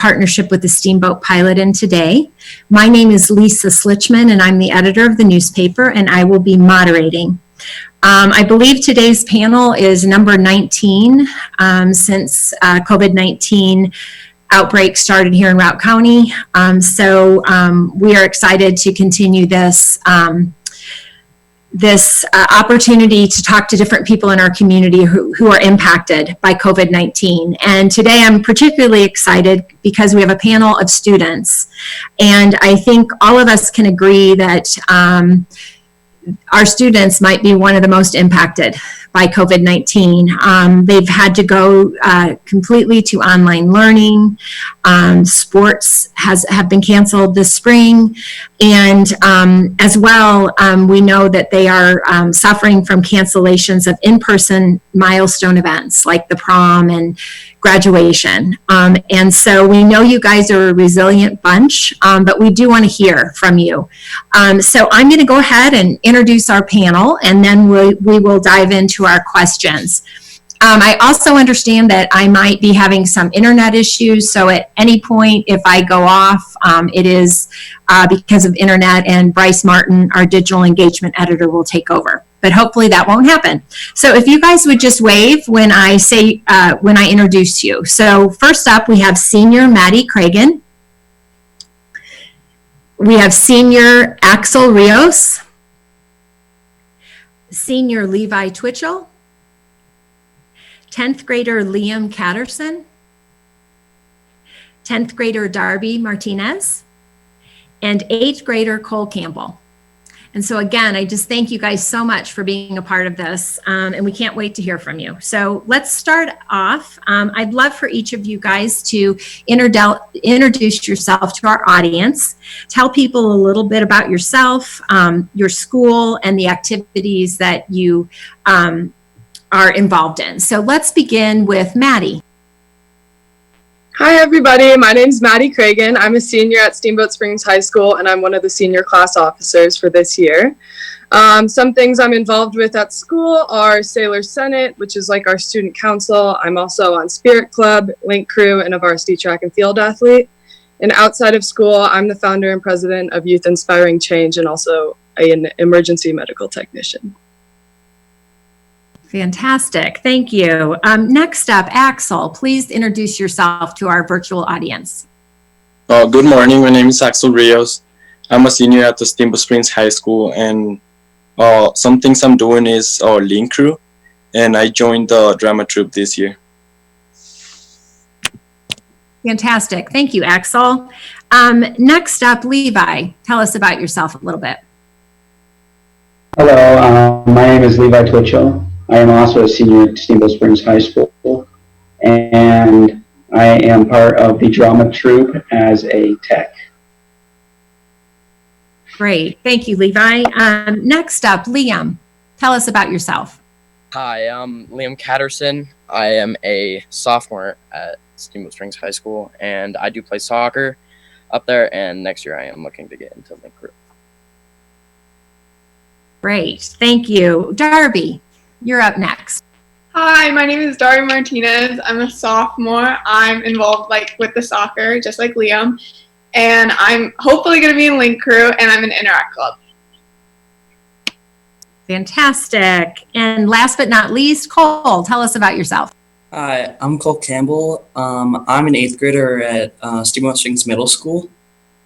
partnership with the Steamboat Pilot in today. My name is Lisa Slitchman, and I'm the editor of the newspaper, and I will be moderating. I believe today's panel is number 19 since COVID-19 outbreak started here in Routt County. So we are excited to continue this opportunity to talk to different people in our community who are impacted by COVID-19. And today I'm particularly excited because we have a panel of students. And I think all of us can agree that our students might be one of the most impacted by COVID-19. They've had to go completely to online learning. Sports have been canceled this spring. And as well, we know that they are suffering from cancellations of in-person milestone events like the prom and graduation. And so we know you guys are a resilient bunch, but we do want to hear from you. So I'm going to go ahead and introduce our panel, and then we will dive into our questions. I also understand that I might be having some internet issues, so at any point if I go off, it is because of internet, and Bryce Martin, our digital engagement editor, will take over. But hopefully that won't happen. So if you guys would just wave when I say, when I introduce you. So first up, we have senior Maddie Craigen. We have senior Axel Rios. Senior Levi Twitchell. 10th grader Liam Catterson. 10th grader Darby Martinez. And 8th grader Cole Campbell. And so again, I just thank you guys so much for being a part of this, and we can't wait to hear from you. So let's start off. I'd love for each of you guys to introduce yourself to our audience, tell people a little bit about yourself, your school, and the activities that you are involved in. So let's begin with Maddie. Hi everybody, my name is Maddie Craigen. I'm a senior at Steamboat Springs High School, and I'm one of the senior class officers for this year. Some things I'm involved with at school are Sailor Senate, which is like our student council. I'm also on Spirit Club, Link Crew, and a varsity track and field athlete. And outside of school, I'm the founder and president of Youth Inspiring Change, and also an emergency medical technician. Fantastic, thank you. Next up, Axel, please introduce yourself to our virtual audience. Good morning, my name is Axel Rios. I'm a senior at the Steamboat Springs High School, and some things I'm doing is Link Crew, and I joined the drama troupe this year. Fantastic, thank you, Axel. Next up, Levi, tell us about yourself a little bit. Hello, my name is Levi Twitchell. I am also a senior at Steamboat Springs High School, and I am part of the drama troupe as a tech. Great, thank you, Levi. Next up, Liam, tell us about yourself. Hi, I'm Liam Catterson. I am a sophomore at Steamboat Springs High School, and I do play soccer up there, and next year I am looking to get into Link Crew. Great, thank you. Darby, you're up next. Hi, my name is Darby Martinez. I'm a sophomore. I'm involved with the soccer, just like Liam. And I'm hopefully going to be in Link Crew, and I'm in Interact Club. Fantastic. And last but not least, Cole, tell us about yourself. Hi, I'm Cole Campbell. I'm an 8th grader at Steamboat Springs Middle School.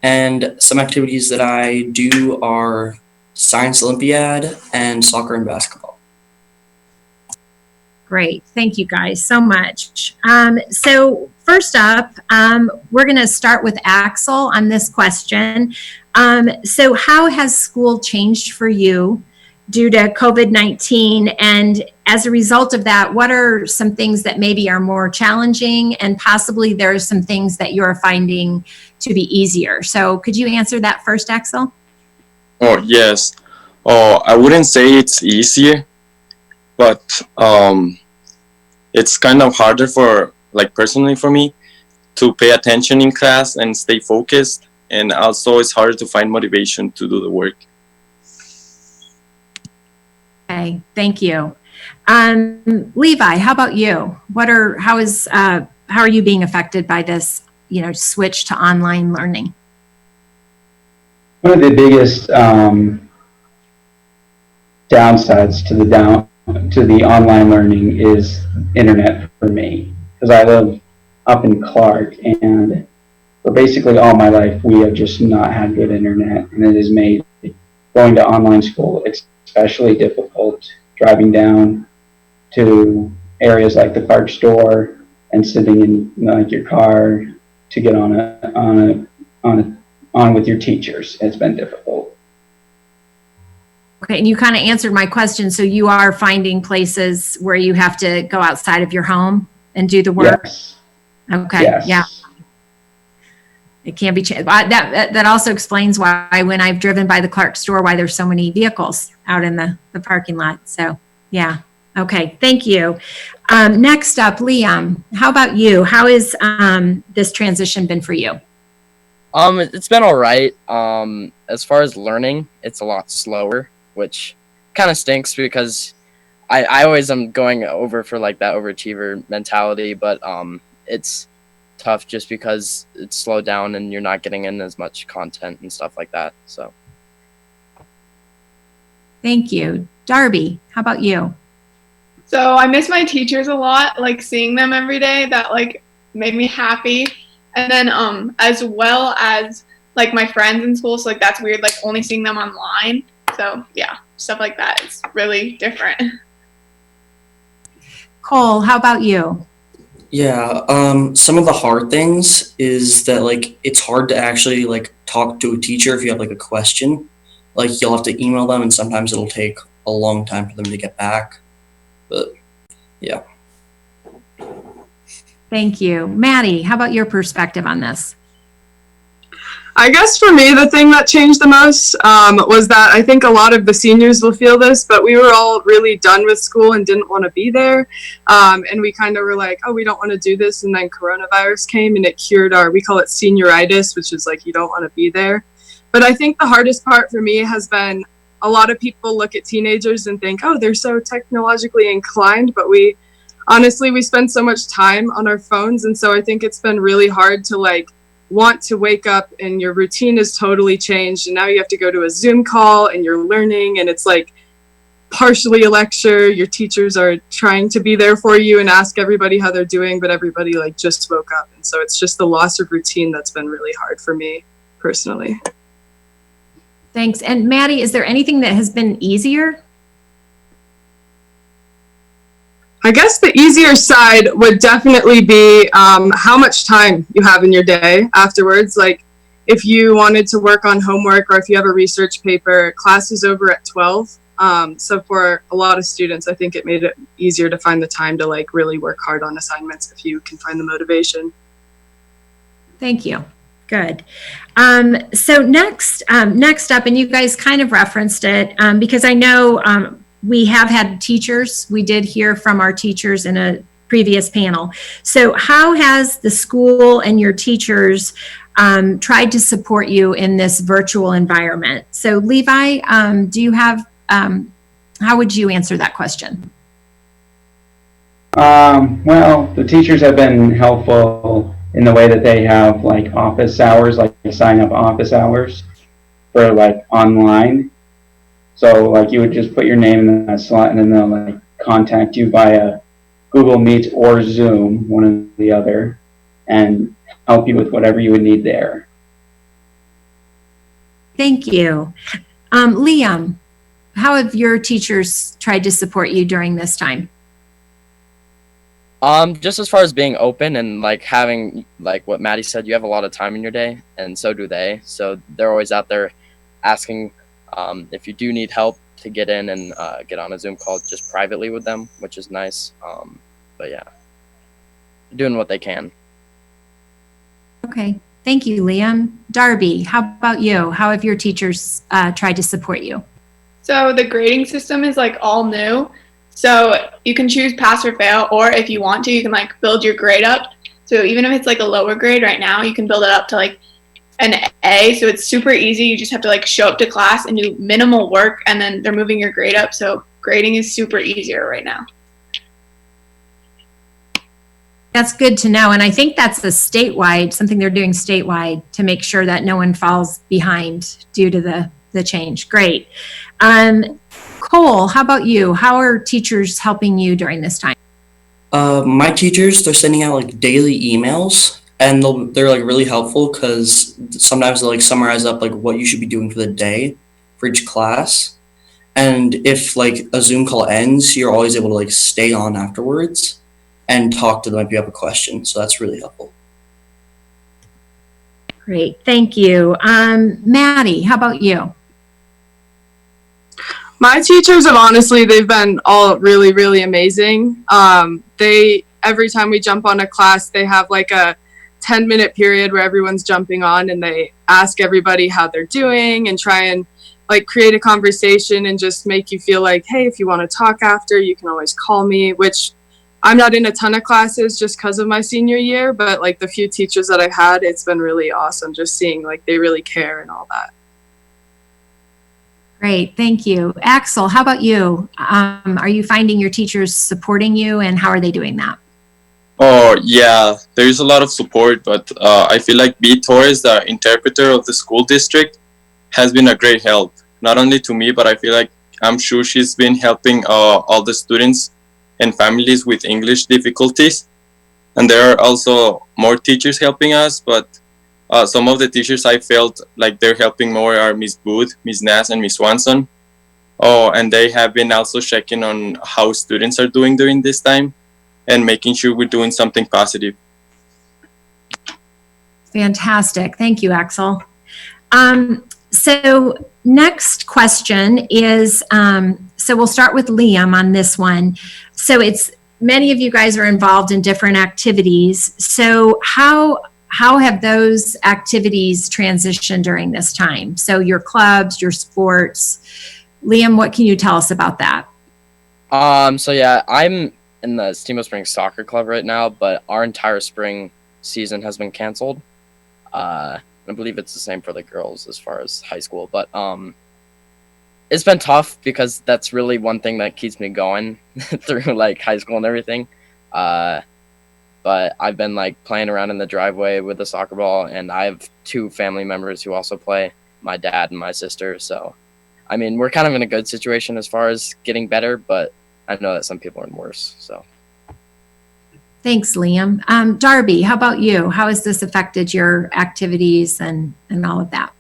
And some activities that I do are Science Olympiad and soccer and basketball. Great. Thank you guys so much. So first up, we're going to start with Axel on this question. So how has school changed for you due to COVID-19? And as a result of that, what are some things that maybe are more challenging, and possibly there are some things that you're finding to be easier? So could you answer that first, Axel? Oh, yes. I wouldn't say it's easier, but it's kind of harder personally for me to pay attention in class and stay focused. And also it's harder to find motivation to do the work. Okay, thank you. Levi, how about you? How are you being affected by this, switch to online learning? One of the biggest downsides to the online learning is internet for me, because I live up in Clark, and for basically all my life we have just not had good internet, and it has made going to online school especially difficult, driving down to areas like the Clark store and sitting in like your car to get on with your teachers. It's been difficult. Okay, and you kind of answered my question. So you are finding places where you have to go outside of your home and do the work? Yes. Okay, yes. yeah. It can't be changed. That also explains why when I've driven by the Clark store, why there's so many vehicles out in the parking lot. So yeah, okay, thank you. Next up, Liam, how about you? How has this transition been for you? It's been all right. As far as learning, it's a lot slower, which kind of stinks because I always am going over for like that overachiever mentality, but it's tough just because it's slowed down and you're not getting in as much content and stuff like that. So thank you. Darby, how about you? So I miss my teachers a lot, like seeing them every day. That like made me happy. And then as well as like my friends in school, so like that's weird, like only seeing them online. So yeah, stuff like that is really different. Cole, how about you? Yeah, some of the hard things is that like it's hard to actually like talk to a teacher if you have like a question. Like you'll have to email them, and sometimes it'll take a long time for them to get back. But yeah. Thank you. Maddie, how about your perspective on this? I guess for me, the thing that changed the most was that I think a lot of the seniors will feel this, but we were all really done with school and didn't want to be there. And we kind of were like, oh, we don't want to do this. And then coronavirus came and it cured we call it senioritis, which is like you don't want to be there. But I think the hardest part for me has been a lot of people look at teenagers and think, oh, they're so technologically inclined, but honestly, we spend so much time on our phones. And so I think it's been really hard to like want to wake up and your routine is totally changed. And now you have to go to a Zoom call and you're learning, and it's like partially a lecture. Your teachers are trying to be there for you and ask everybody how they're doing, but everybody like just woke up. And so it's just the loss of routine that's been really hard for me personally. Thanks. And Maddie, is there anything that has been easier? I guess the easier side would definitely be how much time you have in your day afterwards. Like if you wanted to work on homework or if you have a research paper, class is over at 12. So for a lot of students, I think it made it easier to find the time to like really work hard on assignments if you can find the motivation. Thank you. Good. So next up, and you guys kind of referenced it because I know we have had teachers. We did hear from our teachers in a previous panel. So how has the school and your teachers tried to support you in this virtual environment? So Levi, do you have, how would you answer that question? Well, the teachers have been helpful in the way that they have like office hours, like sign up office hours for like online. So like you would just put your name in that slot and then they'll like contact you via Google Meet or Zoom, one or the other, and help you with whatever you would need there. Thank you. Liam, how have your teachers tried to support you during this time? Just as far as being open and like having, like what Maddie said, you have a lot of time in your day, and so do they. So they're always out there asking if you do need help to get in and get on a Zoom call just privately with them, which is nice. But yeah, doing what they can. Okay, thank you, Liam. Darby, how about you? How have your teachers tried to support you? So the grading system is like all new. So you can choose pass or fail, or if you want to, you can like build your grade up. So even if it's like a lower grade right now, you can build it up to like an A. So it's super easy. You just have to like show up to class and do minimal work, and then they're moving your grade up. So grading is super easier right now. That's good to know. And I think that's something they're doing statewide to make sure that no one falls behind due to the change. Great. Cole, how about you? How are teachers helping you during this time? My teachers, they're sending out like daily emails, and they're like really helpful because sometimes they'll like summarize up like what you should be doing for the day for each class. And if like a Zoom call ends, you're always able to like stay on afterwards and talk to them if you have a question. So that's really helpful. Great, thank you. Maddie, how about you? My teachers have they've been all really, really amazing. Every time we jump on a class, they have like a 10-minute period where everyone's jumping on and they ask everybody how they're doing and try and like create a conversation and just make you feel like, hey, if you want to talk after, you can always call me, which I'm not in a ton of classes just because of my senior year, but like the few teachers that I've had, it's been really awesome just seeing like they really care and all that. Great, thank you. Axel, how about you? Are you finding your teachers supporting you, and how are they doing that? Oh, yeah, there's a lot of support, but I feel like B. Torres, the interpreter of the school district, has been a great help, not only to me, but I feel like I'm sure she's been helping all the students and families with English difficulties. And there are also more teachers helping us, but some of the teachers I felt like they're helping more are Miss Booth, Miss Nass, and Miss Swanson. Oh, and they have been also checking on how students are doing during this time and making sure we're doing something positive. Fantastic. Thank you, Axel. So next question is, so we'll start with Liam on this one. So many of you guys are involved in different activities. So how have those activities transitioned during this time? So your clubs, your sports. Liam, what can you tell us about that? So yeah, I'm in the Steamboat Springs soccer club right now, but our entire spring season has been canceled. I believe it's the same for the girls as far as high school, but it's been tough because that's really one thing that keeps me going through like high school and everything. But I've been like playing around in the driveway with the soccer ball, and I have 2 family members who also play, my dad and my sister. So, I mean, we're kind of in a good situation as far as getting better, but I know that some people are in worse. So. Thanks, Liam. Darby, how about you? How has this affected your activities and all of that?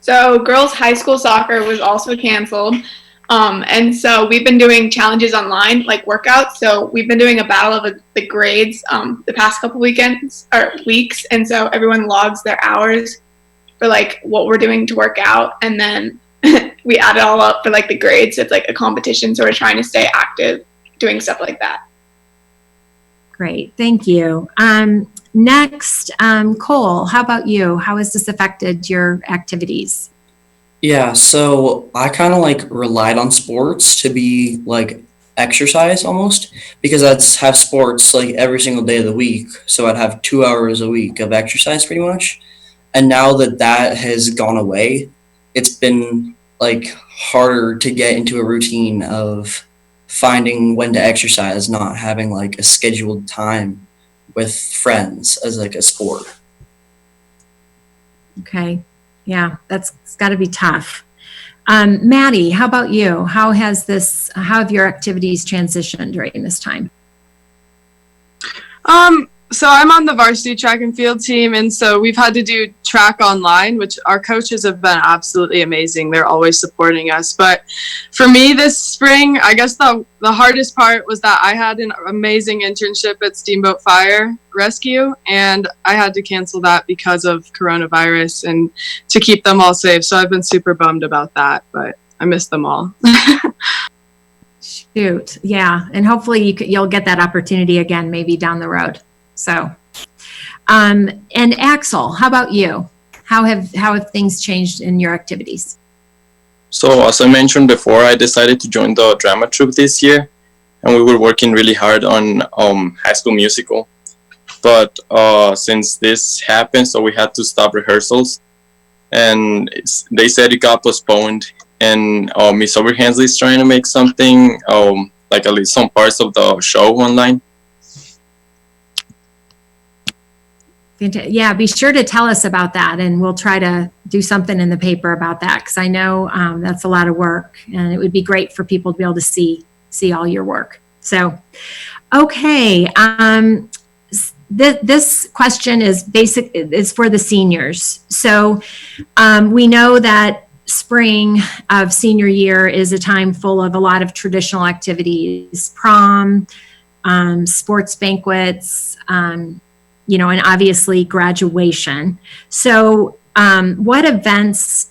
So girls high school soccer was also canceled. And so we've been doing challenges online, like workouts. So we've been doing a battle of the grades the past couple weekends or weeks. And so everyone logs their hours for like what we're doing to work out. And then we add it all up for like the grades. So it's like a competition. So we're trying to stay active doing stuff like that. Great, thank you. Next, Cole, how about you? How has this affected your activities? Yeah, so I kind of like relied on sports to be like exercise almost, because I'd have sports like every single day of the week. So I'd have 2 hours a week of exercise pretty much. And now that has gone away, it's been like harder to get into a routine of finding when to exercise, not having like a scheduled time with friends as like a sport. Okay. Yeah, that's got to be tough. Maddie, how about you? How have your activities transitioned during this time? So I'm on the varsity track and field team, and so we've had to do track online, which our coaches have been absolutely amazing. They're always supporting us. But for me this spring, I guess the hardest part was that I had an amazing internship at Steamboat Fire Rescue, and I had to cancel that because of coronavirus and to keep them all safe. So I've been super bummed about that, but I miss them all. Shoot, yeah, and hopefully you'll get that opportunity again, maybe down the road. So, and Axel, how about you? How have things changed in your activities? So as I mentioned before, I decided to join the drama troupe this year, and we were working really hard on High School Musical. But since this happened, so we had to stop rehearsals, and they said it got postponed. And Miss Overhansley is trying to make something like at least some parts of the show online. Yeah, be sure to tell us about that, and we'll try to do something in the paper about that, because I know that's a lot of work, and it would be great for people to be able to see all your work. So, okay, this question is for the seniors. So we know that spring of senior year is a time full of a lot of traditional activities, prom, sports banquets, and obviously graduation. So what events,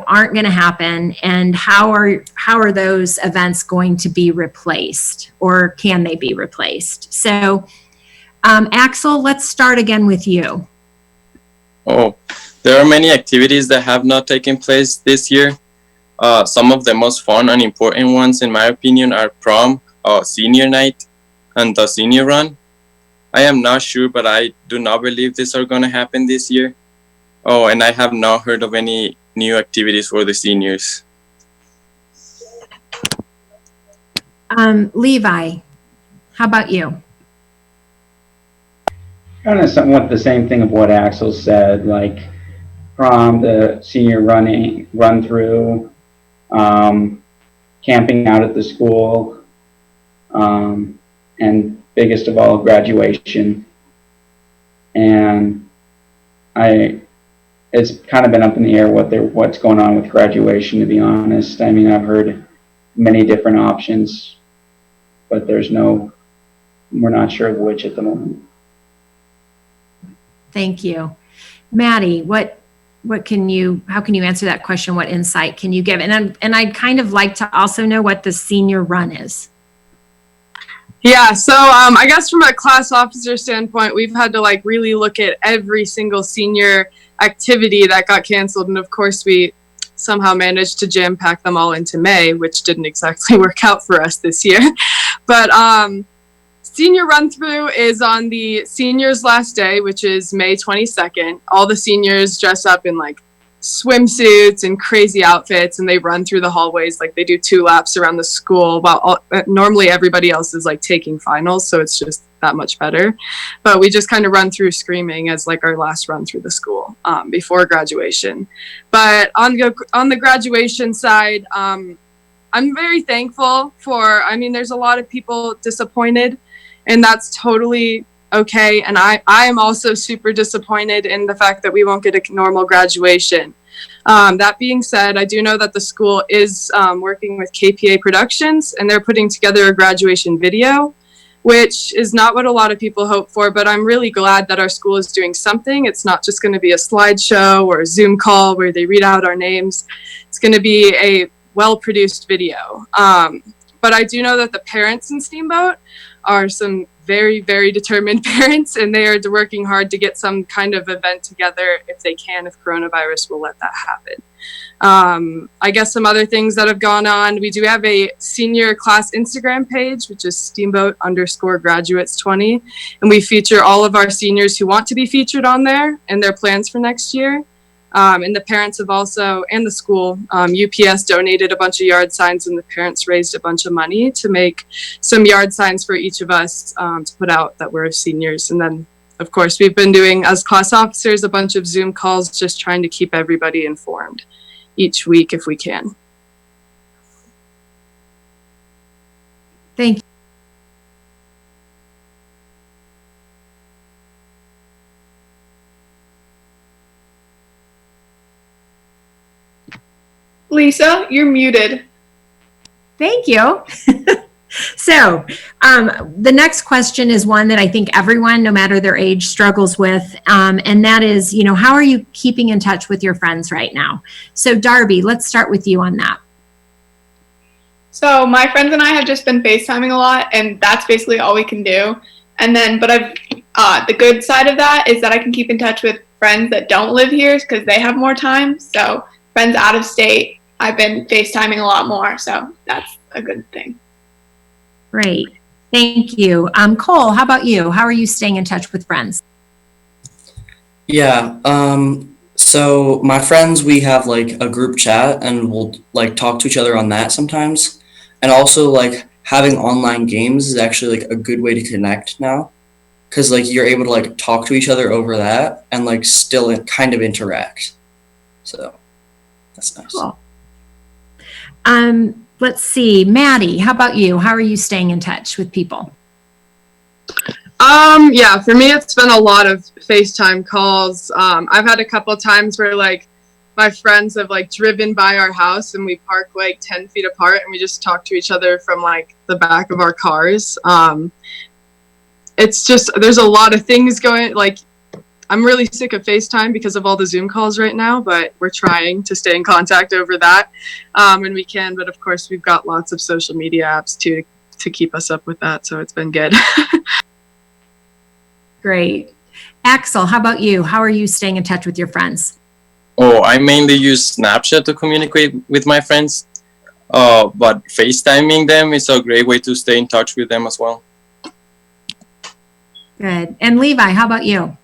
aren't going to happen, and how are those events going to be replaced, or can they be replaced? So Axel, let's start again with you. Oh, there are many activities that have not taken place this year. Some of the most fun and important ones, in my opinion, are prom, senior night, and the senior run. I am not sure, but I do not believe these are going to happen this year. Oh, and I have not heard of any new activities for the seniors. Levi, how about you? Kind of somewhat the same thing of what Axel said, like prom, the senior run through, camping out at the school, and biggest of all, graduation. And it's kind of been up in the air what's going on with graduation, to be honest. I mean, I've heard many different options, but we're not sure of which at the moment. Thank you. Maddie, how can you answer that question? What insight can you give? And I'd kind of like to also know what the senior run is. Yeah, so I guess from a class officer standpoint, we've had to really look at every single senior activity that got canceled, and of course we somehow managed to jam pack them all into May, which didn't exactly work out for us this year. But senior run through is on the seniors' last day, which is May 22nd. All the seniors dress up in swimsuits and crazy outfits, and they run through the hallways. They do 2 laps around the school while normally everybody else is taking finals, so it's just that much better. But we just kind of run through screaming as our last run through the school before graduation. But on the graduation side, I'm very thankful for, there's a lot of people disappointed, and that's totally okay. And I am also super disappointed in the fact that we won't get a normal graduation. That being said, I do know that the school is working with KPA Productions, and they're putting together a graduation video, which is not what a lot of people hope for, but I'm really glad that our school is doing something. It's not just going to be a slideshow or a Zoom call where they read out our names. It's going to be a well-produced video. But I do know that the parents in Steamboat are some very, very determined parents, and they are working hard to get some kind of event together if they can, if coronavirus will let that happen. I guess some other things that have gone on, we do have a senior class Instagram page, which is Steamboat_graduates20, and we feature all of our seniors who want to be featured on there and their plans for next year. And the parents have also, and the school, UPS donated a bunch of yard signs, and the parents raised a bunch of money to make some yard signs for each of us to put out that we're seniors. And then, of course, we've been doing, as class officers, a bunch of Zoom calls, just trying to keep everybody informed each week if we can. Thank you. Lisa, you're muted. Thank you. So the next question is one that I think everyone, no matter their age, struggles with. And that is, how are you keeping in touch with your friends right now? So Darby, let's start with you on that. So my friends and I have just been FaceTiming a lot, and that's basically all we can do. And then, but the good side of that is that I can keep in touch with friends that don't live here because they have more time. So friends out of state, I've been FaceTiming a lot more. So that's a good thing. Great. Thank you. Cole, how about you? How are you staying in touch with friends? Yeah. So my friends, we have a group chat, and we'll talk to each other on that sometimes. And also having online games is actually a good way to connect now, because like you're able to like talk to each other over that and like still kind of interact. So that's nice. Cool. Let's see, Maddie, how about you? How are you staying in touch with people? Yeah, for me, it's been a lot of FaceTime calls. I've had a couple of times where like my friends have like driven by our house and we park like 10 feet apart and we just talk to each other from like the back of our cars. It's just, there's a lot of things going, like, I'm really sick of FaceTime because of all the Zoom calls right now, but we're trying to stay in contact over that when we can. But of course, we've got lots of social media apps too to keep us up with that. So it's been good. Great. Axel, how about you? How are you staying in touch with your friends? Oh, I mainly use Snapchat to communicate with my friends, but FaceTiming them is a great way to stay in touch with them as well. Good. And Levi, how about you?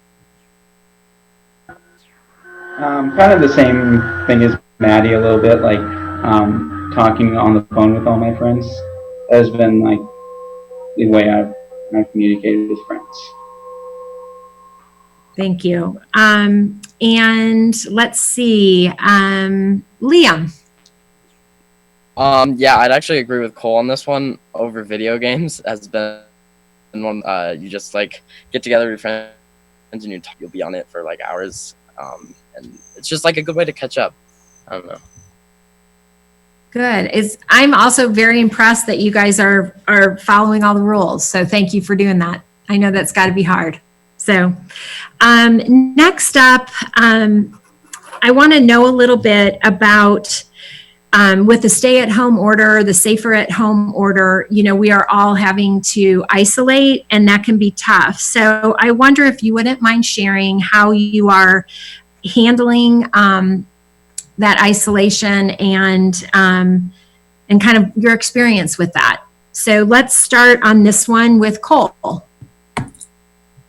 Kind of the same thing as Maddie a little bit, like talking on the phone with all my friends. That has been like the way I've communicated with friends. Thank you. And let's see, Liam. Yeah, I'd actually agree with Cole on this one. Over video games has been one you just like get together with your friends and you'll be on it for like hours. And it's just like a good way to catch up. I don't know. Good. I'm also very impressed that you guys are following all the rules. So thank you for doing that. I know that's got to be hard. So next up, I want to know a little bit about with the stay-at-home order, the safer-at-home order, you know, we are all having to isolate, and that can be tough. So I wonder if you wouldn't mind sharing how you are handling that isolation and kind of your experience with that. So let's start on this one with Cole.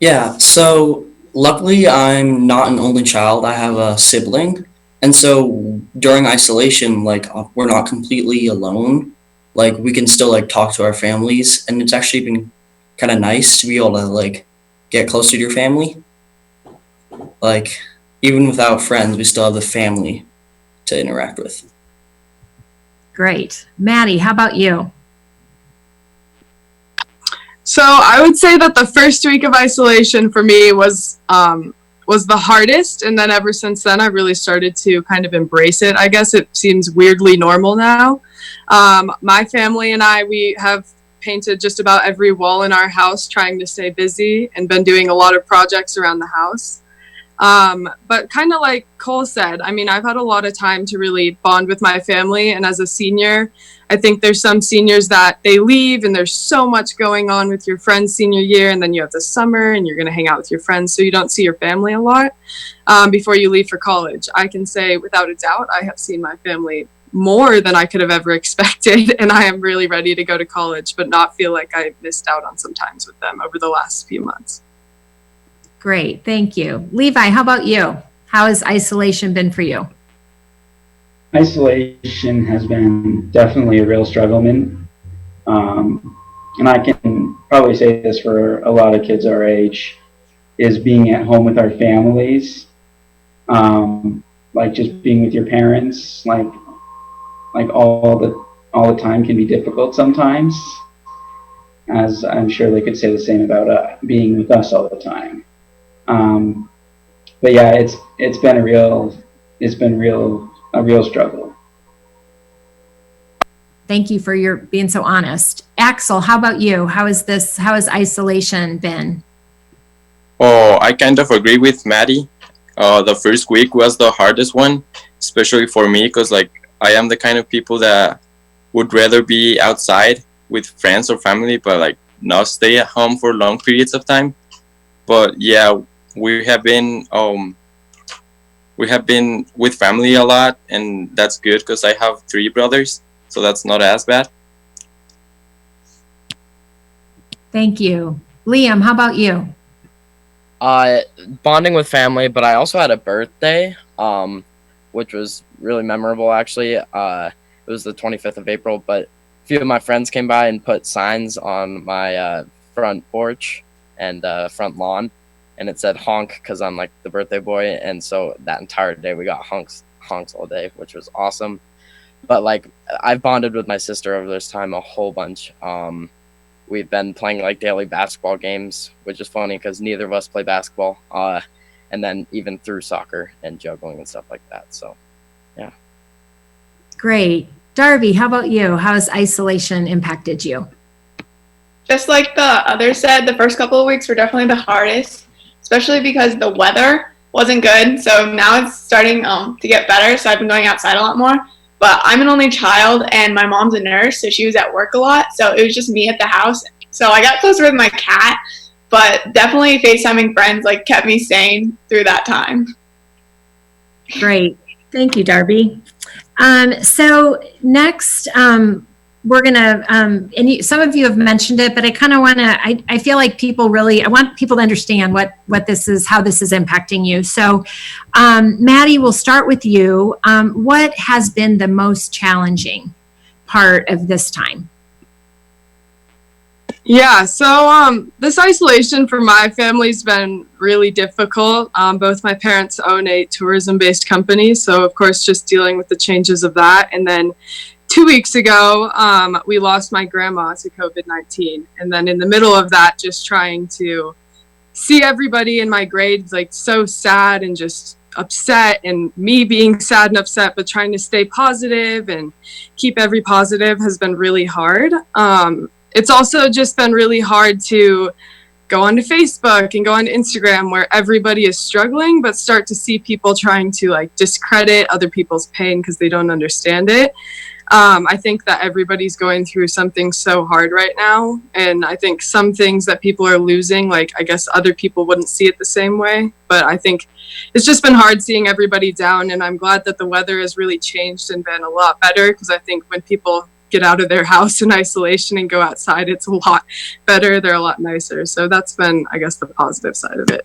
Yeah, so luckily I'm not an only child. I have a sibling. And so during isolation, like we're not completely alone. Like we can still like talk to our families, and it's actually been kind of nice to be able to like get closer to your family. Like even without friends, we still have the family to interact with. Great. Maddie, how about you? So I would say that the first week of isolation for me was the hardest, and then ever since then I've really started to kind of embrace it. I guess it seems weirdly normal now. My family and we have painted just about every wall in our house trying to stay busy and been doing a lot of projects around the house. But kind of like Cole said, I mean, I've had a lot of time to really bond with my family, and as a senior, I think there's some seniors that they leave and there's so much going on with your friends senior year, and then you have the summer and you're going to hang out with your friends, so you don't see your family a lot before you leave for college. I can say without a doubt I have seen my family more than I could have ever expected, and I am really ready to go to college but not feel like I missed out on some times with them over the last few months. Great. Thank you. Levi, how about you? How has isolation been for you? Isolation has been definitely a real struggle, and I can probably say this for a lot of kids our age, is being at home with our families, like just being with your parents, like all the time can be difficult sometimes, as I'm sure they could say the same about being with us all the time. But yeah, it's been a real struggle. Thank you for your being so honest. Axel, how about you? How has isolation been? Oh, I kind of agree with Maddie. The first week was the hardest one, especially for me, because like I am the kind of people that would rather be outside with friends or family, but like not stay at home for long periods of time. But yeah, we have been with family a lot, and that's good because I have 3 brothers, so that's not as bad. Thank you. Liam, how about you? Bonding with family, but I also had a birthday, which was really memorable actually. It was the 25th of April, but a few of my friends came by and put signs on my front porch, and front lawn, and it said honk because I'm like the birthday boy, and so that entire day we got honks all day, which was awesome. But like I've bonded with my sister over this time a whole bunch. We've been playing like daily basketball games, which is funny because neither of us play basketball. And then even through soccer and juggling and stuff like that. So, yeah. Great. Darby, how about you? How has isolation impacted you? Just like the others said, the first couple of weeks were definitely the hardest, especially because the weather wasn't good. So now it's starting to get better. So I've been going outside a lot more. But I'm an only child, and my mom's a nurse, so she was at work a lot. So it was just me at the house. So I got closer with my cat, but definitely FaceTiming friends like kept me sane through that time. Great. Thank you, Darby. So next, we're going to, and some of you have mentioned it, but I kind of want to, I feel like I want people to understand what this is, how this is impacting you. So, Maddie, we'll start with you. What has been the most challenging part of this time? Yeah, so this isolation for my family's been really difficult. Both my parents own a tourism-based company, so of course just dealing with the changes of that. And then 2 weeks ago, we lost my grandma to COVID-19. And then in the middle of that, just trying to see everybody in my grades like so sad and just upset, and me being sad and upset, but trying to stay positive and keep every positive has been really hard. It's also just been really hard to go onto Facebook and go on Instagram where everybody is struggling, but start to see people trying to like discredit other people's pain because they don't understand it. I think that everybody's going through something so hard right now. And I think some things that people are losing, like I guess other people wouldn't see it the same way. But I think it's just been hard seeing everybody down. And I'm glad that the weather has really changed and been a lot better, because I think when people get out of their house in isolation and go outside, it's a lot better. They're a lot nicer. So that's been, I guess, the positive side of it.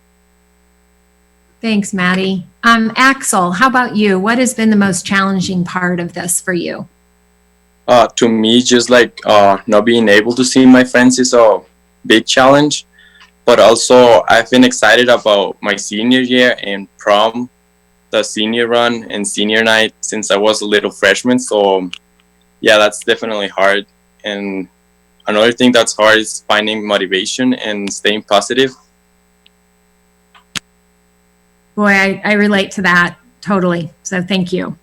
Thanks, Maddie. Axel, how about you? What has been the most challenging part of this for you? To me, just like not being able to see my friends is a big challenge. But also, I've been excited about my senior year and prom, the senior run and senior night since I was a little freshman. So yeah, that's definitely hard. And another thing that's hard is finding motivation and staying positive. Boy, I relate to that totally. So thank you.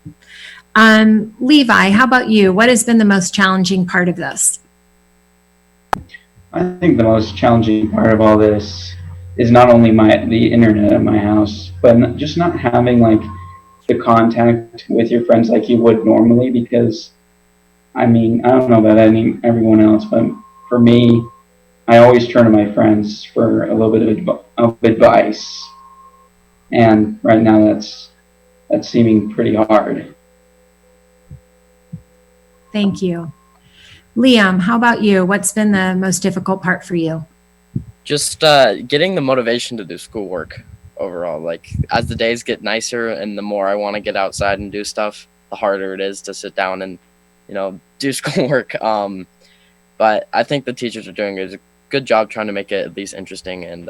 Levi, how about you? What has been the most challenging part of this? I think the most challenging part of all this is not only the internet at my house, but just not having like the contact with your friends like you would normally. Because I mean, I don't know about everyone else, but for me, I always turn to my friends for a little bit of advice, and right now that's seeming pretty hard. Thank you. Liam, how about you? What's been the most difficult part for you? Just getting the motivation to do schoolwork overall. Like as the days get nicer and the more I want to get outside and do stuff, the harder it is to sit down and, do schoolwork. But I think the teachers are doing a good job trying to make it at least interesting and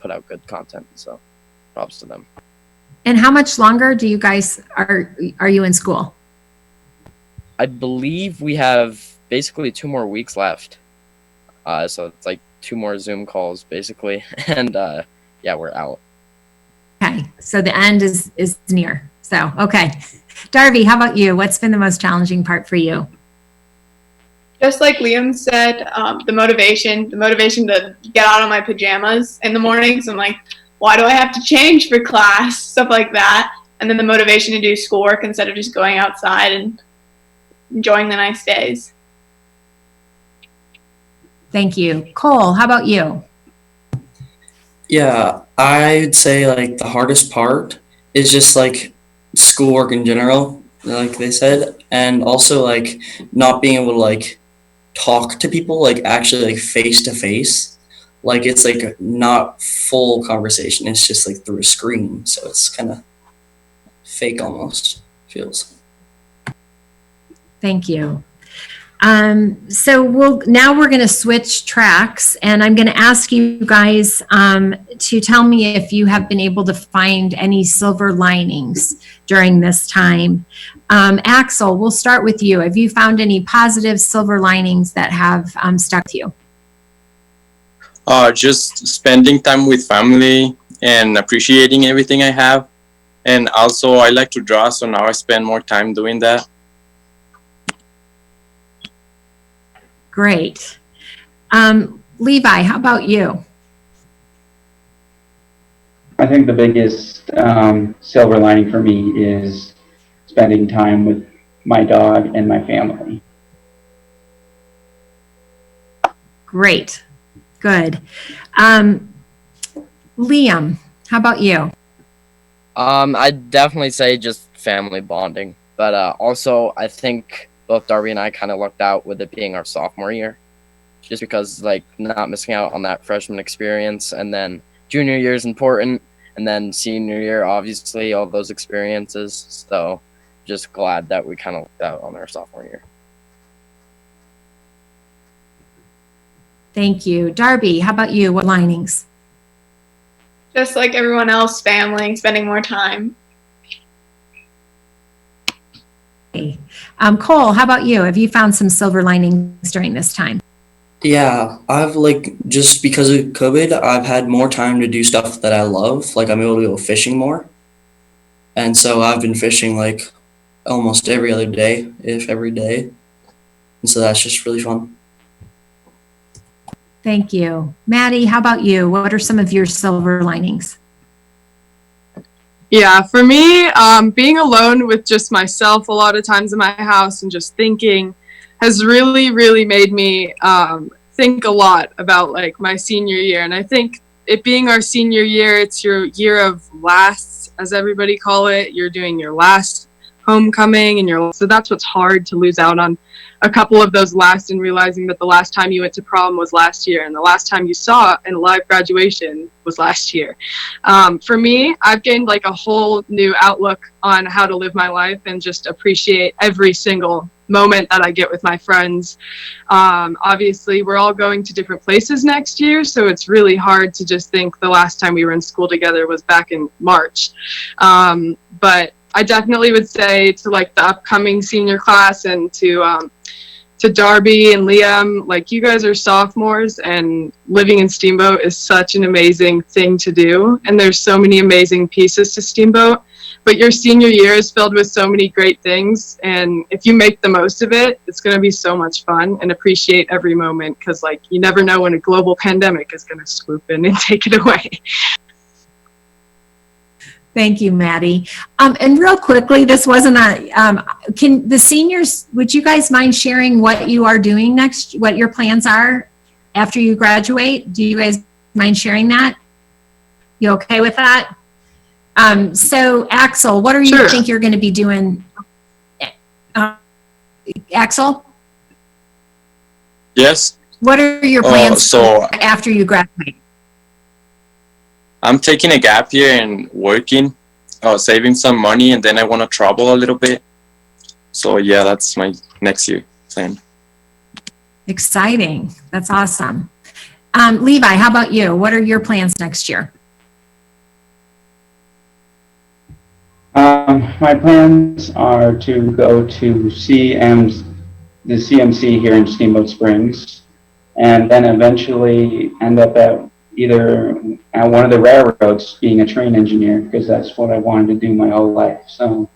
put out good content. So props to them. And how much longer do you guys are you in school? I believe we have basically 2 more weeks left. So it's like 2 more Zoom calls basically. And yeah, we're out. Okay. So the end is near. So, okay. Darby, how about you? What's been the most challenging part for you? Just like Liam said, the motivation to get out of my pajamas in the mornings. I'm like, why do I have to change for class? Stuff like that. And then the motivation to do schoolwork instead of just going outside and enjoying the nice days. Thank you. Cole, how about you? Yeah, I'd say like the hardest part is just like schoolwork in general, like they said, and also like not being able to like talk to people like actually like face to face. Like it's like not full conversation, it's just like through a screen, so it's kind of fake almost feels. Thank you. So we're going to switch tracks, and I'm going to ask you guys to tell me if you have been able to find any silver linings during this time. Axel, we'll start with you. Have you found any positive silver linings that have stuck with you? Just spending time with family and appreciating everything I have. And also I like to draw, so now I spend more time doing that. Great. Levi, how about you? I think the biggest silver lining for me is spending time with my dog and my family. Great. Good. Liam, how about you? I'd definitely say just family bonding, but also I think both Darby and I kind of lucked out with it being our sophomore year, just because like not missing out on that freshman experience, and then junior year is important, and then senior year, obviously all those experiences. So just glad that we kind of lucked out on our sophomore year. Thank you. Darby, how about you? What linings? Just like everyone else, family, spending more time. Cole, how about you? Have you found some silver linings during this time? Yeah, I've just because of COVID, I've had more time to do stuff that I love. Like I'm able to go fishing more. And so I've been fishing almost every other day, if every day. And so that's just really fun. Thank you. Maddie, how about you? What are some of your silver linings? Yeah, for me, being alone with just myself a lot of times in my house and just thinking has really, really made me think a lot about my senior year. And I think it being our senior year, it's your year of lasts, as everybody call it. You're doing your last homecoming, and so that's what's hard, to lose out on a couple of those last and realizing that the last time you went to prom was last year and the last time you saw a live graduation was last year. For me, I've gained a whole new outlook on how to live my life and just appreciate every single moment that I get with my friends. Obviously, we're all going to different places next year, so it's really hard to just think the last time we were in school together was back in March. But I definitely would say to the upcoming senior class and to Darby and Liam, you guys are sophomores, and living in Steamboat is such an amazing thing to do. And there's so many amazing pieces to Steamboat, but your senior year is filled with so many great things. And if you make the most of it, it's going to be so much fun, and appreciate every moment, because you never know when a global pandemic is going to swoop in and take it away. Thank you, Maddie. And real quickly, this wasn't can the seniors, would you guys mind sharing what you are doing next, what your plans are after you graduate? Do you guys mind sharing that? You okay with that? So Axel, what do you think you're going to be doing? Axel? Yes. What are your plans after you graduate? I'm taking a gap year and working, saving some money, and then I want to travel a little bit. So yeah, that's my next year plan. Exciting. That's awesome. Levi, how about you? What are your plans next year? My plans are to go to the CMC here in Steamboat Springs, and then eventually end up at either at one of the railroads being a train engineer, because that's what I wanted to do my whole life. So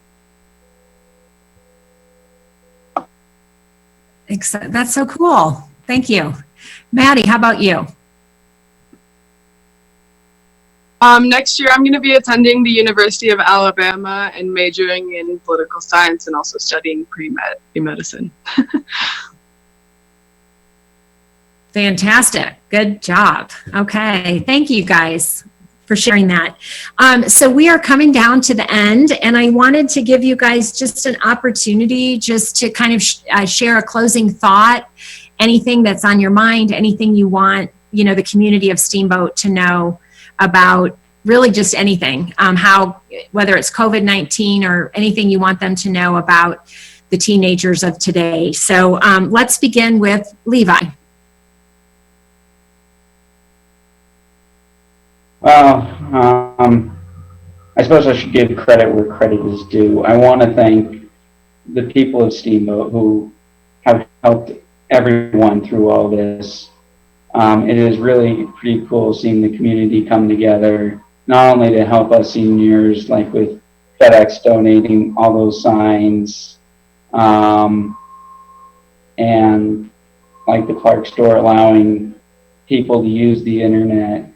that's so cool. Thank you. Maddie, how about you? Next year, I'm going to be attending the University of Alabama and majoring in political science and also studying pre-medicine. Fantastic. Good job. Okay. Thank you guys for sharing that. So we are coming down to the end, and I wanted to give you guys just an opportunity just to kind of share a closing thought, anything that's on your mind, anything you want, the community of Steamboat to know about, really just anything, whether it's COVID-19 or anything you want them to know about the teenagers of today. So let's begin with Levi. Well, I suppose I should give credit where credit is due. I want to thank the people of Steamboat who have helped everyone through all this. It is really pretty cool seeing the community come together, not only to help us seniors, like with FedEx donating all those signs, and like the Clark store allowing people to use the internet,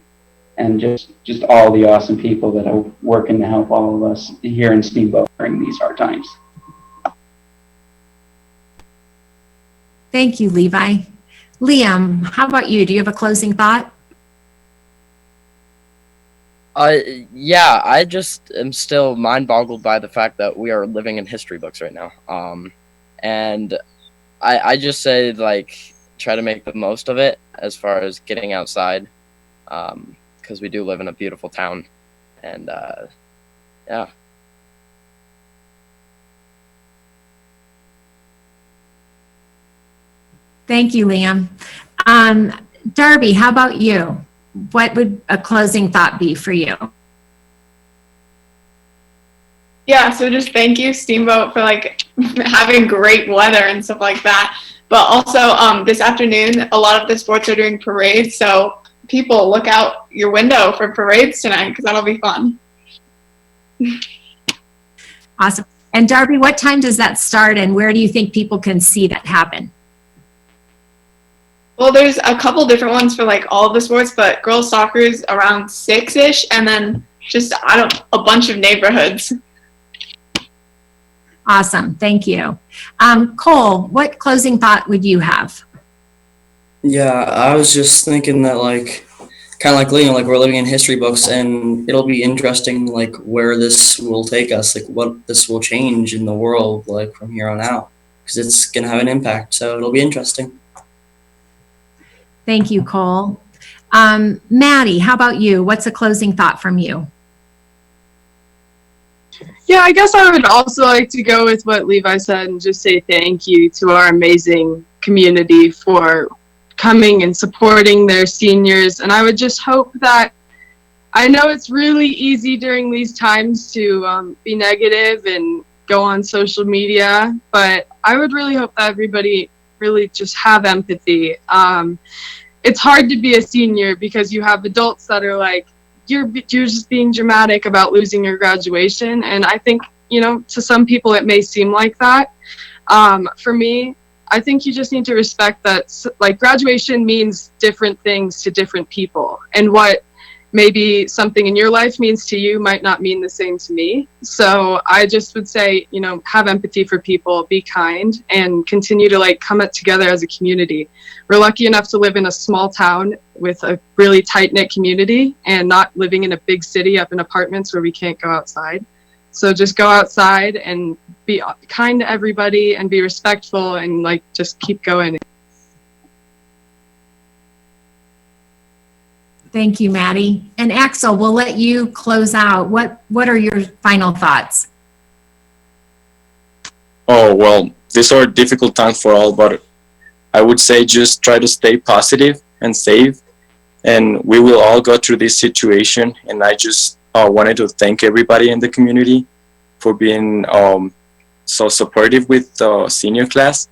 and just all the awesome people that are working to help all of us here in Steamboat during these hard times. Thank you, Levi. Liam, how about you? Do you have a closing thought? Yeah, I just am still mind boggled by the fact that we are living in history books right now. And I just say, like, try to make the most of it as far as getting outside. Because we do live in a beautiful town, and yeah. Thank you, Liam. Darby, how about you? What would a closing thought be for you? Yeah, so just thank you, Steamboat, for like having great weather and stuff like that. But also this afternoon, a lot of the sports are doing parades, so people, look out your window for parades tonight, because that'll be fun. Awesome. And Darby, what time does that start, and where do you think people can see that happen? Well, there's a couple different ones for like all of the sports, but girls soccer is around 6-ish, and then just a bunch of neighborhoods. Awesome. Thank you. Cole, what closing thought would you have? Yeah, I was just thinking that, like, kind of like Liam, like, we're living in history books, and it'll be interesting, like, where this will take us, like, what this will change in the world, like, from here on out, because it's going to have an impact, so it'll be interesting. Thank you, Cole. Maddie, how about you? What's a closing thought from you? Yeah, I guess I would also like to go with what Levi said and just say thank you to our amazing community for coming and supporting their seniors. And I would just hope that, I know it's really easy during these times to be negative and go on social media, but I would really hope that everybody really just have empathy. It's hard to be a senior because you have adults that are like, you're just being dramatic about losing your graduation. And I think, you know, to some people it may seem like that. For me, I think you just need to respect that, like, graduation means different things to different people, and what maybe something in your life means to you might not mean the same to me. So I just would say, you know, have empathy for people, be kind, and continue to, like, come together as a community. We're lucky enough to live in a small town with a really tight-knit community and not living in a big city up in apartments where we can't go outside. So just go outside and be kind to everybody and be respectful and, like, just keep going. Thank you, Maddie. And Axel, we'll let you close out. What are your final thoughts? Oh, well, these are difficult times for all, but I would say just try to stay positive and safe, and we will all go through this situation. And I just wanted to thank everybody in the community for being so supportive with the senior class.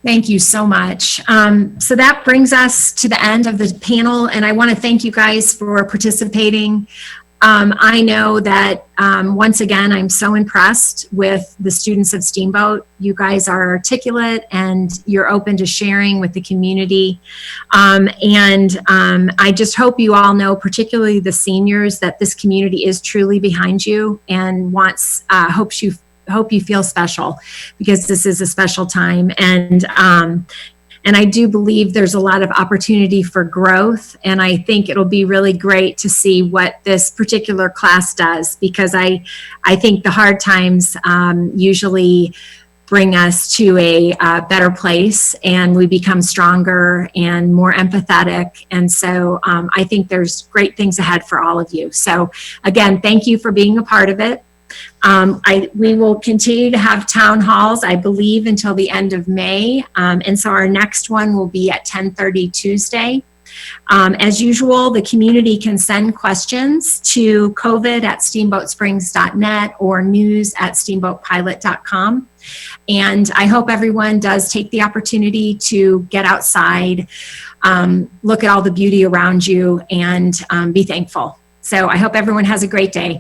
Thank you so much. So that brings us to the end of the panel, and I want to thank you guys for participating. I know that once again, I'm so impressed with the students of Steamboat. You guys are articulate and you're open to sharing with the community. I just hope you all know, particularly the seniors, that this community is truly behind you and hope you feel special, because this is a special time. And I do believe there's a lot of opportunity for growth. And I think it'll be really great to see what this particular class does, because I think the hard times usually bring us to a better place, and we become stronger and more empathetic. And so I think there's great things ahead for all of you. So again, thank you for being a part of it. We will continue to have town halls, I believe, until the end of May. And so our next one will be at 10:30 Tuesday. As usual, the community can send questions to covid@steamboatsprings.net or news@steamboatpilot.com. And I hope everyone does take the opportunity to get outside, look at all the beauty around you, and be thankful. So I hope everyone has a great day.